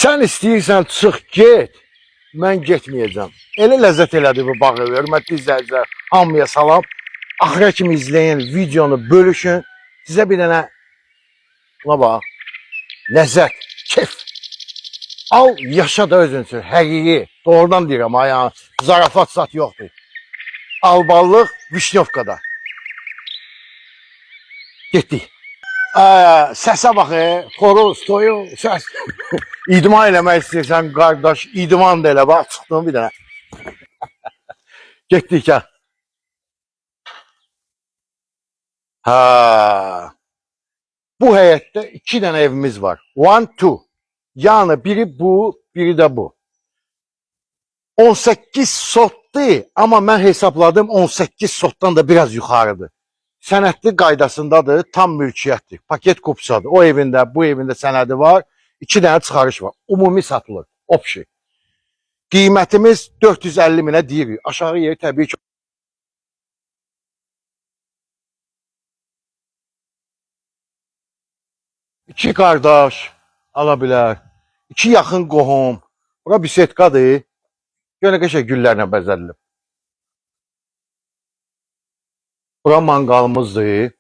Sən istəyirsən çıx get, mən getməyəcəm. Elə ləzzət elədi bu bağı, hörmətli izləyicilər, hamıya salam. Axıra kimi izləyin, videonu bölüşün. Sizə bir dənə, buna bax, ləzzət, keyf. Al, yaşa da özün üçün, həqiqi. Doğrudan deyirəm, yani, zarafat sat yoxdur. Alballıq Vişnyovkada. Getdik. Səsə bax, xoruz, toyu, səs. İdman eləmək istəyirsən, qardaş, idman da elə, bax, çıxdım bir dənə. Getdik ya. Bu həyətdə 2 dənə evimiz var. 1, 2. Yəni biri bu, biri də bu. 18 sotdur, amma mən hesapladım 18 sotdan da biraz yuxarıdır. Sənədli qaydasındadır, tam mülkiyyətdir. Paket kupsadır. O evində, bu evində sənədi var. 2 dənə çıxarış var. Ümumi satılır. Opşi. Qiymətimiz 450 minə deyirik. Aşağı yeri təbii ki. İki qardaş ala bilər. 2 yaxın qohum. Bura bisetkadır. Görə qəşəng güllərlə bəzədilib. Bura manqalımızdır.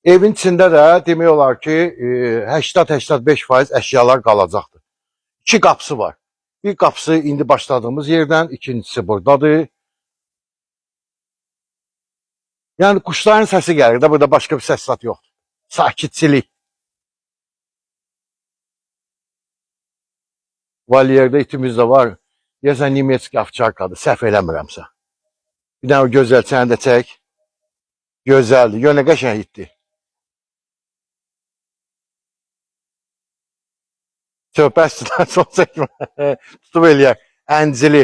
Evin içində də demək olar ki 80-85% əşyalar qalacaqdır. 2 qapısı var. Bir qapısı indi başladığımız yerdən, ikincisi buradadır. Yəni quşların səsi gəlir də, burada başqa bir səs zat yoxdur. Sakitçilik. Valyerdə itimiz də var. Deyəsən Nemetski ovçarkadır, səhv eləmirəmsə. Bir dənə o gözəl səni də çək. Gözəldir, yönə qəşəng itdir. Söhbətçidən çox çəkmə. Tutub eləyək. Əncili.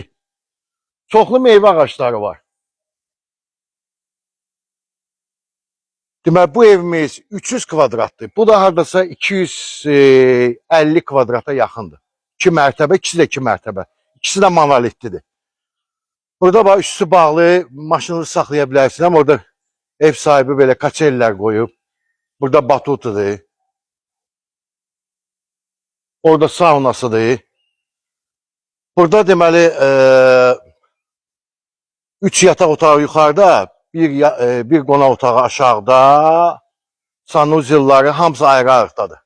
Çoxlu meyvə ağaçları var. Demək, bu evimiz 300 kvadratdır. Bu da haradasa 250 kvadrata yaxındır. 2 mərtəbə, ikisi də 2 mərtəbə. İkisi də monolitlidir. Burada bax, üstü bağlı, maşını saxlaya bilərsin. Amma orada ev sahibi belə kaçellər qoyub. Burada batutudur. Orada saunasıdır. Burada deməli 3 yataq otağı yuxarıda, bir qonaq otağı aşağıda, sanuzilləri hamısı ayrı-ayrıqdadır.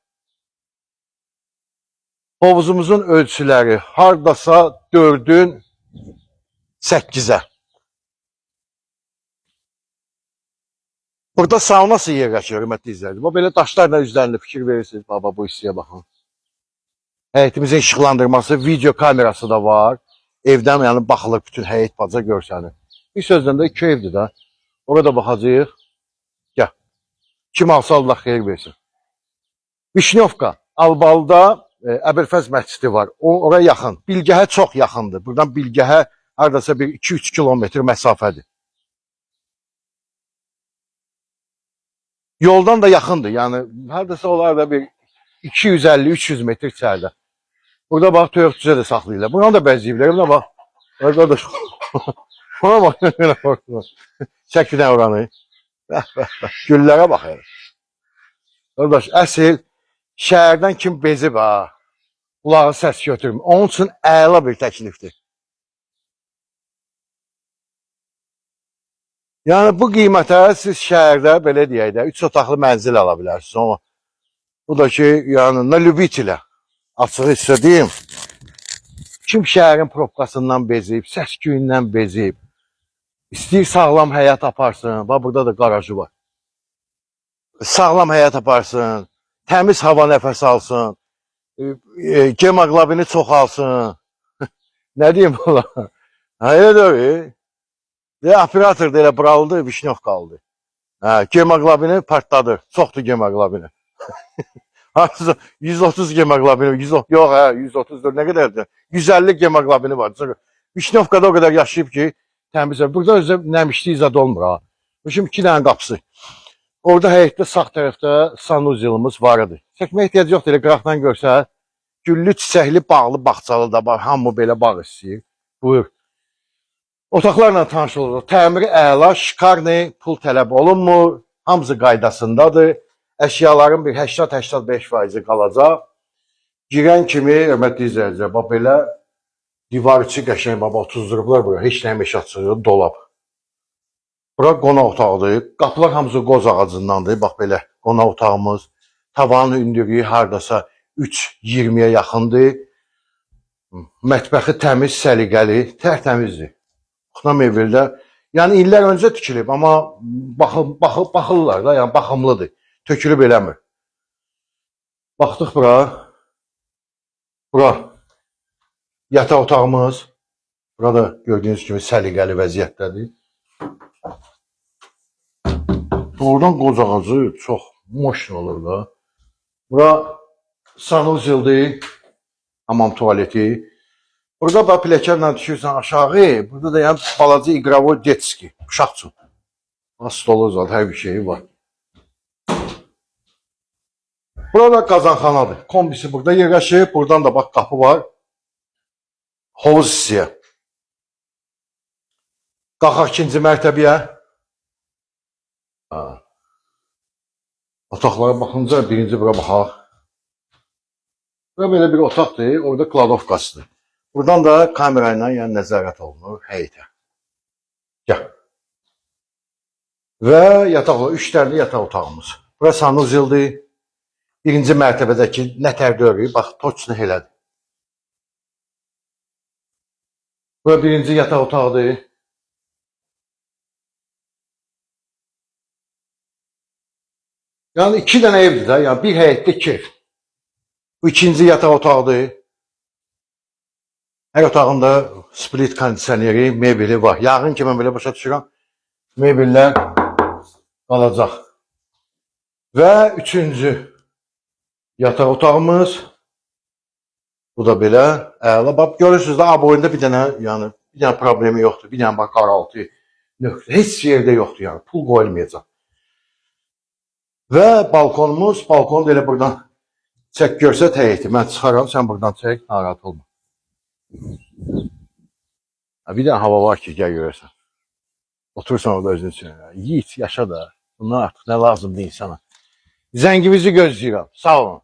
Hovuzumuzun ölçüləri hardasa 4'ün 8'e. Burada saunası yerləşir, hörmətli izləyicilər. Bu belə daşlarla üzərində fikir verirsiniz. Baba, bu hissəyə baxın. Həyətimizin işıqlandırması, video kamerası da var. Evdən yəni baxılır, bütün həyət baca görsənir. Bir sözlə də 2 evdir də. Orada baxacağıq. Gəl. Kim alsa Allah xeyir versin. Vişnyovka, Albalda Əbülfəz məscidi var. Oraya yaxın. Bilgəhə çox yaxındır. Buradan Bilgəhə haradasa bir 2-3 kilometr məsafədir. Yoldan da yaxındır. Yəni haradasa olar da bir 250-300 metr içəridə. Burada bax, toyuqçuya da saxlayırlar. Buna da bəzəyiblər. Buna bax. Orada da buna bax. Çək bir dənə oranı. Güllərə bax. Qardaş, əsl şəhərdən kim bezib ha? Qulağı səs götürmür. Onun üçün əla bir təklifdir. Yəni bu qiymətə siz şəhərdə belə deyək də 3 otaqlı mənzil ala bilərsiniz. Amma bu da ki, yəni nə lübitilə açığı istədiyim. Kim şəhərin probkasından bezib, səs-küyündən bezib, istəyir sağlam həyat aparsın. Bax, burada da qarajı var. Sağlam həyat aparsın, təmiz hava nəfəs alsın, gemoglobini çoxalsın. Nə deyim bula? Hayır öyle. Operator da elə buralıdır, Vişnyovka aldı. Gemoglobini partladı. Çoxdur gemoglobini. 130 gemoglobini, yox, 134 nə qədərdir? 150 gemoglobini var. Vişnyovkada o qədər yaşayıb ki, təmizə. Burada özü nəmişli izad olmur ha. Şimdi 2 dənə qapısı. Orada həyətdə sağ tərəfdə sanuzilimiz var idi. Çəkmə ehtiyacı yoxdur, elə qıraqdan görsə, güllü, çiçəkli, bağlı, bağçalı da var. Hamı belə bağ istəyir. Buyur. Otaqlarla tanış oluruz. Təmiri əla, şikarni, pul tələb olunmur. Hamısı qaydasındadır. Əşyaların bir 80-85% qalacaq. Girən kimi, hörmətli izləyicilər, bax belə divar içi qəşəng baba otuzdurublar bura. Heç nəyə meşatçı yox, dolab. Bura qonaq otağıdır. Qapılar hamısı qoz ağacındandır. Bax belə qonaq otağımız. Tavanın hündürlüyü hardasa 3.20-yə yaxındır. Mətbəxi təmiz, səliqəli, tərtəmizdir. Xuna mebeldə. Yəni illər öncə tikilib, amma baxırlar da, yəni baxımlıdır. Tökülüb eləmir. Baxdıq bura. Bura yataq otağımız. Burada gördüyünüz kimi səliqəli vəziyyətdədir. Doğrudan qoz ağacı çox moşn olur da. Bura sanuzildir, hamam tualeti. Burada bax pilləkənlə düşürsən aşağı. Burada da yəni balaca iqravoy detski, uşaq üçün. Stolu zad, hər bir şeyi var. Burada qazanxanadır. Kombisi burada yerləşir. Buradan da bax qapı var. Hovuz hissəyə. Qalxaq ikinci mərtəbəyə. Otaqlara baxınca birinci bura baxaq. Bura belə bir otaqdır. Orada kladovkasıdır. Buradan da kamera ilə yəni nəzarət olunur həyətə. Gəl. Və yataqlar, 3 dənə yataq otağımız. Bura sanuzildir. Birinci mərtəbədəki nətər dörrü, bax, toçunu elədir. Bura birinci yataq otağıdır. Yəni 2 dənə evdir də, yəni bir həyətdə 2 ev. Bu ikinci yataq otağıdır. Hər otağında split kondisioneri, mebeli var. Yağın ki, mən belə başa düşürəm, mebellər qalacaq. Və üçüncü yataq otağımız. Bu da belə. Əla, bax, görürsünüz də, boyunda bir dənə, yəni, bir dənə problemi yoxdur. Bir dənə bax, qaraltı, nöqtə. Heç yerdə yoxdur, yəni, pul qoyulmayacaq. Və balkonumuz, balkonu da elə buradan çək görsə həyəti. Mən çıxaram, sən buradan çək, narahat olma. Bir dənə hava var ki, gəl görərsən. Oturursan orada özün üçün. Yiğit, yaşa da. Bundan artıq nə lazımdır insana. Zəngimizi gözləyirəm. Sağ olun.